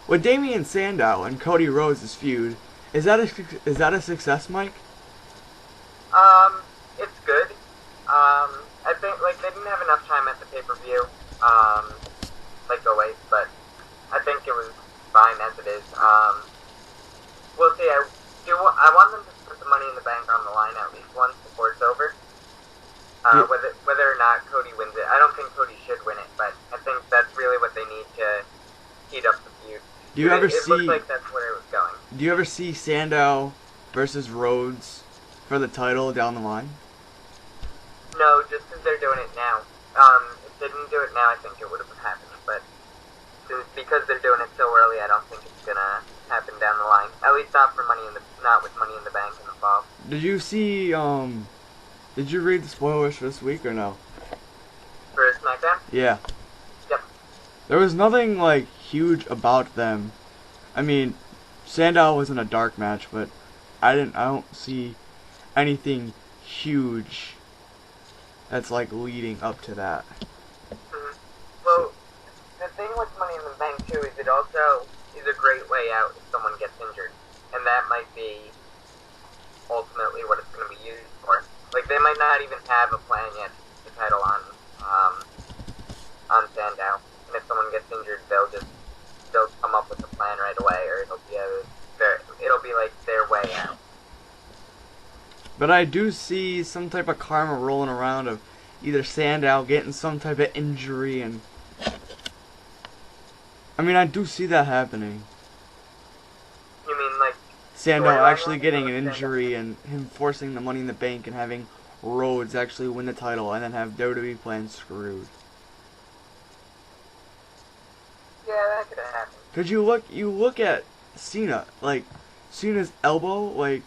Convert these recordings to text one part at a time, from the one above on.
with Damion Sandow and Cody Rhodes' feud, is that a success, Mike? It's good. I think like they didn't have enough time at the pay-per-view, like always, but I think it was fine as it is. We'll see. I want them to put the Money in the Bank on the line at least once before it's over. Whether or not Cody wins it, I don't think Cody should win it, but I think that's really what they need to heat up the feud. Do you ever It see? looked like that's where it was going. Do you ever see Sandow versus Rhodes for the title down the line? No, just because they're doing it now. If they didn't do it now, I think it would have happened. But because they're doing it so early, I don't think it's gonna happen down the line. At least not with Money in the Bank in the fall. Did you see? Did you read the spoilers for this week or no? For SmackDown? Yeah. Yep. There was nothing like huge about them. I mean, Sandow was in a dark match, but I don't see anything huge that's like leading up to that. Mm-hmm. Well, the thing with Money in the Bank too is it also is a great way out if someone gets injured, and that might be ultimately what it's going to be used for. Like they might not even have a plan yet to put the title on Sandow, and if someone gets injured, they'll come up with a plan right away, or it'll be like their way out. But I do see some type of karma rolling around of either Sandow getting some type of injury, and I mean I do see that happening. You mean like Sandow actually getting an injury and him forcing the Money in the Bank and having Rhodes actually win the title and then have WWE plans screwed. Yeah, that could have happened. Cause you look at Cena, like Cena's elbow, like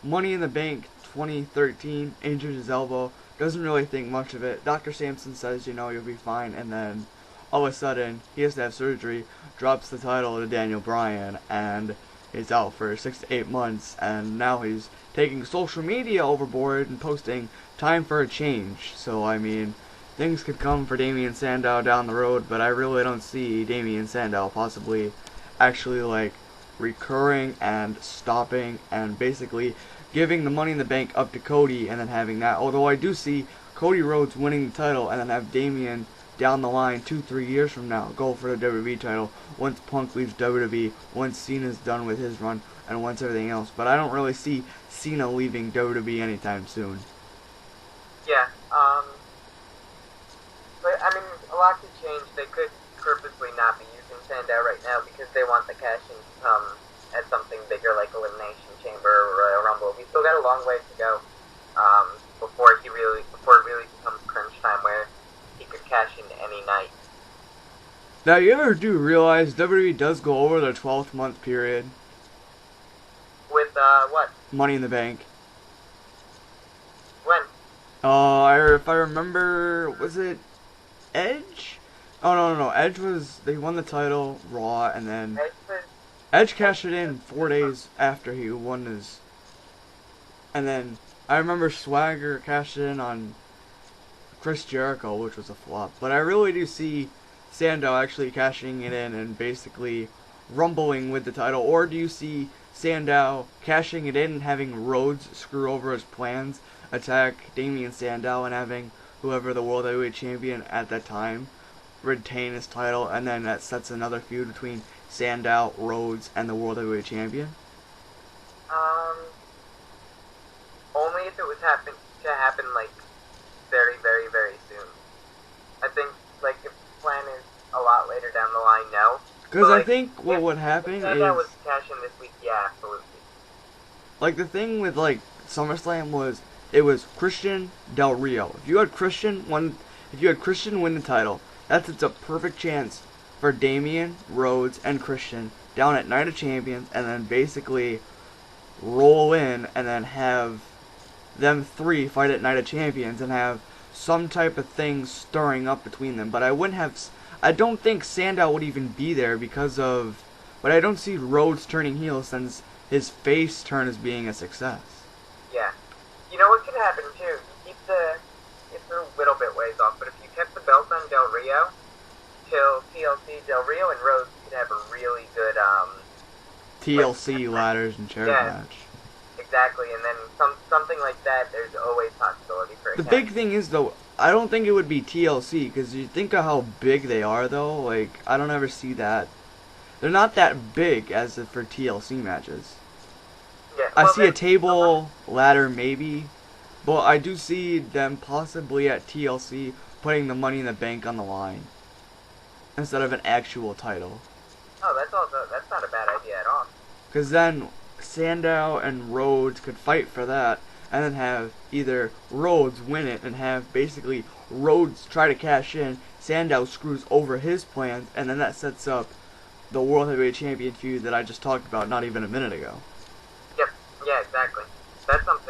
Money in the Bank 2013 injured his elbow, doesn't really think much of it. Dr. Sampson says, you'll be fine, and then all of a sudden he has to have surgery, drops the title to Daniel Bryan, and is out for 6 to 8 months, and now he's taking social media overboard and posting time for a change. So I mean, things could come for Damion Sandow down the road, but I really don't see Damion Sandow possibly actually like recurring and stopping and basically giving the Money in the Bank up to Cody and then having that. Although I do see Cody Rhodes winning the title and then have Damion down the line 2-3 years from now go for the WWE title once Punk leaves WWE, once Cena's done with his run, and once everything else. But I don't really see Cena leaving WWE anytime soon. Yeah, but I mean, a lot could change. They could purposely not be using Sandow right now because they want the cash in to come at something bigger like Elimination Chamber or Royal Rumble. We still got a long way to go before it really becomes crunch time where he could cash in any night. Now, you ever do realize WWE does go over their 12th month period? With, what? Money in the Bank. When? If I remember, was it Edge? Oh, no. Edge they won the title, Raw, and then Edge cashed it in 4 days after he won his. And then I remember Swagger cashed it in on Chris Jericho, which was a flop. But I really do see Sandow actually cashing it in and basically rumbling with the title. Or do you see Sandow cashing it in and having Rhodes screw over his plans, attack Damion Sandow, and having whoever the World Heavyweight Champion at that time retain his title, and then that sets another feud between Sandow, Rhodes, and the World Heavyweight Champion? Only if it was to happen like very, very, very soon. I think like if the plan is a lot later down the line, no. Because I think what would happen is Sandow was cash in this week, yeah, absolutely. Like the thing with like SummerSlam was it was Christian Del Rio. If you had Christian win the title, it's a perfect chance for Damion, Rhodes, and Christian down at Night of Champions, and then basically roll in and then have them three fight at Night of Champions and have some type of thing stirring up between them. But I don't think Sandow would even be there but I don't see Rhodes turning heel since his face turn as being a success. Yeah. You know what could happen too? It's a little bit ways off, but if you kept the belt on Del Rio kill TLC, Del Rio and Rhodes could have a really good TLC ladders and chairs yeah, match. exactly. And then something like that. There's always possibility for a The catch. big thing is though, I don't think it would be TLC because you think of how big they are though. Like I don't ever see that. They're not that big as if for TLC matches. Yeah, I well, see a table ladder maybe, but I do see them possibly at TLC putting the Money in the Bank on the line instead of an actual title. Oh, that's not a bad idea at all. Because then Sandow and Rhodes could fight for that, and then have either Rhodes win it and have basically Rhodes try to cash in, Sandow screws over his plans, and then that sets up the World Heavyweight Champion feud that I just talked about not even a minute ago. Yep. Yeah, exactly. That's something